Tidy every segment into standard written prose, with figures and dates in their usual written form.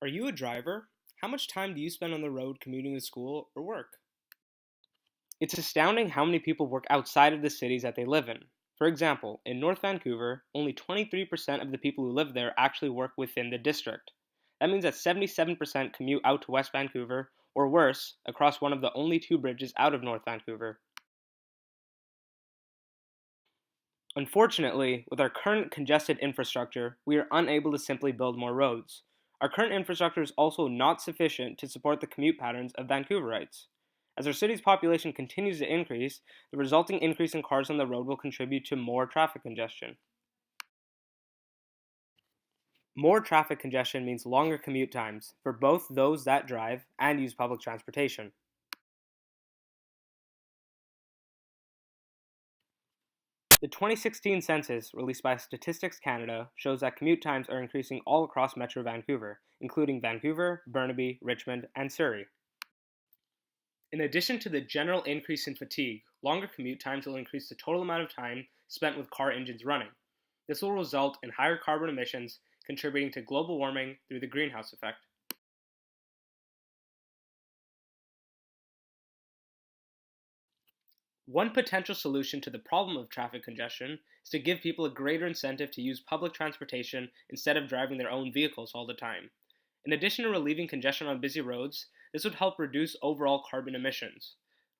Are you a driver? How much time do you spend on the road commuting to school or work? It's astounding how many people work outside of the cities that they live in. For example, in North Vancouver, only 23% of the people who live there actually work within the district. That means that 77% commute out to West Vancouver, or worse, across one of the only two bridges out of North Vancouver. Unfortunately, with our current congested infrastructure, we are unable to simply build more roads. Our current infrastructure is also not sufficient to support the commute patterns of Vancouverites. As our city's population continues to increase, the resulting increase in cars on the road will contribute to more traffic congestion. More traffic congestion means longer commute times for both those that drive and use public transportation. The 2016 census, released by Statistics Canada, shows that commute times are increasing all across Metro Vancouver, including Vancouver, Burnaby, Richmond, and Surrey. In addition to the general increase in fatigue, longer commute times will increase the total amount of time spent with car engines running. This will result in higher carbon emissions, contributing to global warming through the greenhouse effect. One potential solution to the problem of traffic congestion is to give people a greater incentive to use public transportation instead of driving their own vehicles all the time. In addition to relieving congestion on busy roads, this would help reduce overall carbon emissions.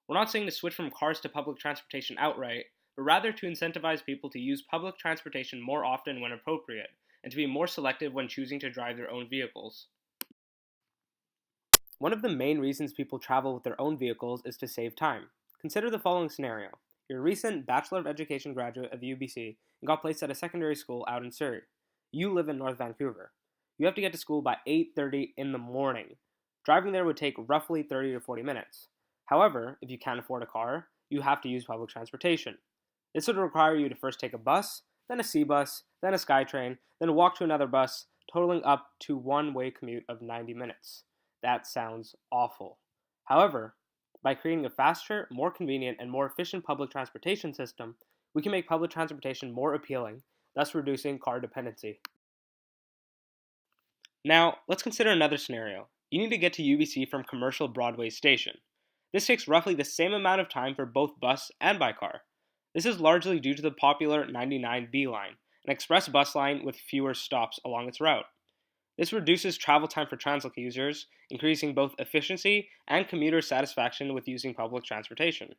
We're not saying to switch from cars to public transportation outright, but rather to incentivize people to use public transportation more often when appropriate, and to be more selective when choosing to drive their own vehicles. One of the main reasons people travel with their own vehicles is to save time. Consider the following scenario. You're a recent Bachelor of Education graduate of UBC and got placed at a secondary school out in Surrey. You live in North Vancouver. You have to get to school by 8:30 in the morning. Driving there would take roughly 30 to 40 minutes. However, if you can't afford a car, you have to use public transportation. This would require you to first take a bus, then a C bus, then a SkyTrain, then walk to another bus, totaling up to one-way commute of 90 minutes. That sounds awful. However, by creating a faster, more convenient, and more efficient public transportation system, we can make public transportation more appealing, thus reducing car dependency. Now, let's consider another scenario. You need to get to UBC from Commercial Broadway Station. This takes roughly the same amount of time for both bus and by car. This is largely due to the popular 99B line, an express bus line with fewer stops along its route. This reduces travel time for transit users, increasing both efficiency and commuter satisfaction with using public transportation.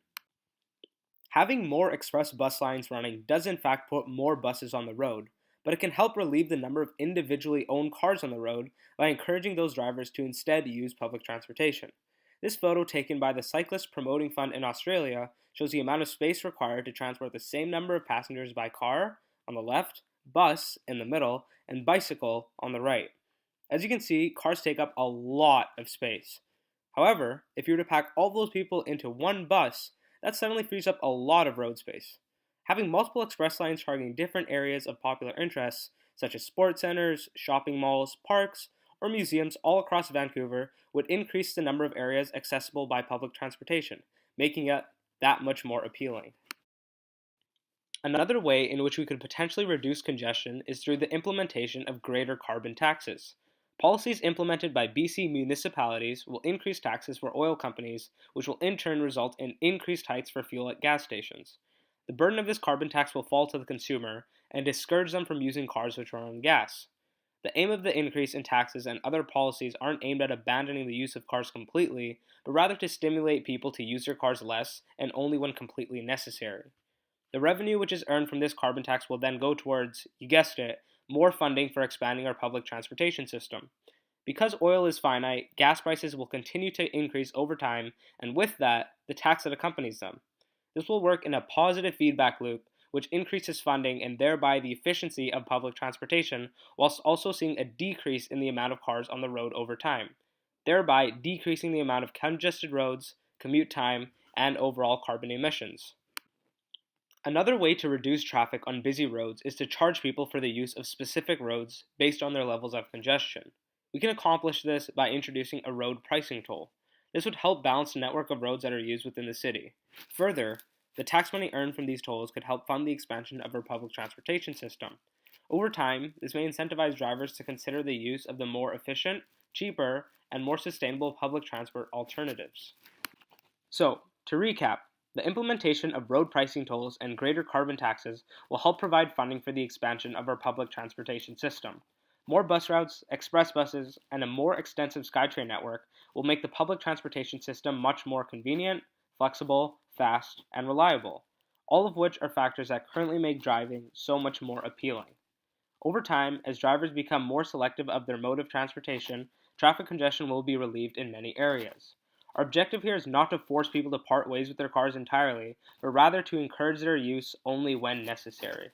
Having more express bus lines running does in fact put more buses on the road, but it can help relieve the number of individually owned cars on the road by encouraging those drivers to instead use public transportation. This photo taken by the Cyclist Promoting Fund in Australia shows the amount of space required to transport the same number of passengers by car on the left, bus in the middle, and bicycle on the right. As you can see, cars take up a lot of space. However, if you were to pack all those people into one bus, that suddenly frees up a lot of road space. Having multiple express lines targeting different areas of popular interests, such as sports centers, shopping malls, parks, or museums all across Vancouver, would increase the number of areas accessible by public transportation, making it that much more appealing. Another way in which we could potentially reduce congestion is through the implementation of greater carbon taxes. Policies implemented by BC municipalities will increase taxes for oil companies, which will in turn result in increased hikes for fuel at gas stations. The burden of this carbon tax will fall to the consumer and discourage them from using cars which run on gas. The aim of the increase in taxes and other policies aren't aimed at abandoning the use of cars completely, but rather to stimulate people to use their cars less and only when completely necessary. The revenue which is earned from this carbon tax will then go towards, you guessed it, more funding for expanding our public transportation system. Because oil is finite, gas prices will continue to increase over time, and with that, the tax that accompanies them. This will work in a positive feedback loop, which increases funding and thereby the efficiency of public transportation, whilst also seeing a decrease in the amount of cars on the road over time, thereby decreasing the amount of congested roads, commute time, and overall carbon emissions. Another way to reduce traffic on busy roads is to charge people for the use of specific roads based on their levels of congestion. We can accomplish this by introducing a road pricing toll. This would help balance the network of roads that are used within the city. Further, the tax money earned from these tolls could help fund the expansion of our public transportation system. Over time, this may incentivize drivers to consider the use of the more efficient, cheaper, and more sustainable public transport alternatives. So, to recap, the implementation of road pricing tolls and greater carbon taxes will help provide funding for the expansion of our public transportation system. More bus routes, express buses, and a more extensive SkyTrain network will make the public transportation system much more convenient, flexible, fast, and reliable, all of which are factors that currently make driving so much more appealing. Over time, as drivers become more selective of their mode of transportation, traffic congestion will be relieved in many areas. Our objective here is not to force people to part ways with their cars entirely, but rather to encourage their use only when necessary.